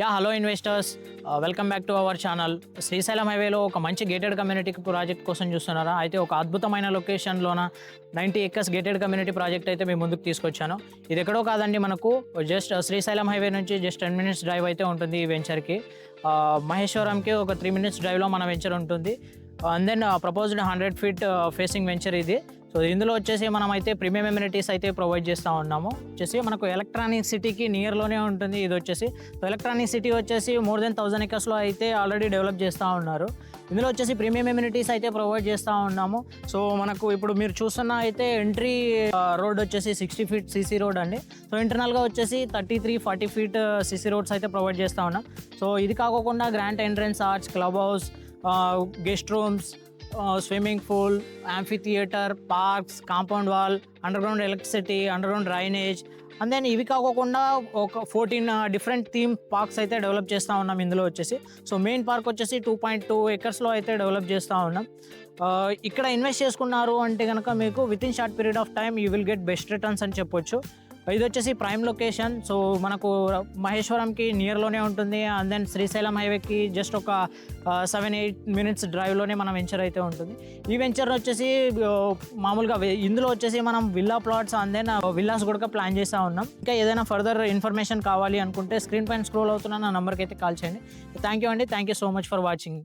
Hello investors, welcome back to our channel. Srisailam హైవేలో ఒక మంచి గేటెడ్ కమ్యూనిటీ ప్రాజెక్ట్ కోసం చూస్తున్నారా? అయితే ఒక అద్భుతమైన లొకేషన్లోన 90 ఎకర్స్ గేటెడ్ కమ్యూనిటీ ప్రాజెక్ట్ అయితే మేము ముందుకు తీసుకొచ్చాను. ఇది ఎక్కడో కాదండి, మనకు జస్ట్ శ్రీశైలం హైవే నుంచి జస్ట్ 10 మినిట్స్ డ్రైవ్ అయితే ఉంటుంది ఈ వెంచర్కి. మహేశ్వరంకి ఒక 3 మినిట్స్ డ్రైవ్లో మన వెంచర్ ఉంటుంది. And then proposed 100 feet facing venture ఇది. సో ఇందులో వచ్చేసి మనం అయితే ప్రీమియం ఎమ్యూనిటీస్ అయితే ప్రొవైడ్ చేస్తూ ఉన్నాము. వచ్చేసి మనకు ఎలక్ట్రానిక్ సిటీకి నియర్లోనే ఉంటుంది ఇది వచ్చేసి. సో ఎలక్ట్రానిక్ సిటీ వచ్చేసి మోర్ దెన్ 1000 ఎకర్స్లో అయితే ఆల్రెడీ డెవలప్ చేస్తూ ఉన్నారు. ఇందులో వచ్చేసి ప్రీమియం ఎమ్యూనిటీస్ అయితే ప్రొవైడ్ చేస్తూ ఉన్నాము. సో మనకు ఇప్పుడు మీరు చూస్తున్న అయితే ఎంట్రీ రోడ్ వచ్చేసి 60 ఫీట్ సీసీ రోడ్ అండి. సో ఇంటర్నల్గా వచ్చేసి 33-40 ఫీట్ సీసీ రోడ్స్ అయితే ప్రొవైడ్ చేస్తూ ఉన్నాం. సో ఇది కాకుండా grand entrance arch, club house, guest rooms, swimming pool, amphitheatre, parks, compound wall, underground electricity, underground drainage, and then ఇవి కాకుండా ఒక 14 డిఫరెంట్ థీమ్ పార్క్స్ అయితే డెవలప్ చేస్తూ ఉన్నాం ఇందులో వచ్చేసి. సో మెయిన్ పార్క్ వచ్చేసి 2.2 ఎకర్స్లో అయితే డెవలప్ చేస్తూ ఉన్నాం. ఇక్కడ ఇన్వెస్ట్ చేసుకున్నారు అంటే కనుక మీకు with in short period of time you will get best returns అని చెప్పొచ్చు. ఇది వచ్చేసి ప్రైమ్ లొకేషన్. సో మనకు మహేశ్వరంకి నియర్లోనే ఉంటుంది. అండ్ దెన్ శ్రీశైలం హైవేకి జస్ట్ ఒక 7-8 మినిట్స్ డ్రైవ్లోనే మన వెంచర్ అయితే ఉంటుంది. ఈ వెంచర్ వచ్చేసి మామూలుగా ఇందులో వచ్చేసి మనం villa plots and then villas కూడా ప్లాన్ చేస్తూ ఉన్నాం. ఇంకా ఏదైనా ఫర్దర్ ఇన్ఫర్మేషన్ కావాలి అనుకుంటే స్క్రీన్ పైన స్క్రోల్ అవుతున్న నా నెంబర్కి అయితే కాల్ చేయండి. థ్యాంక్ యూ అండి. Thank you so much for watching.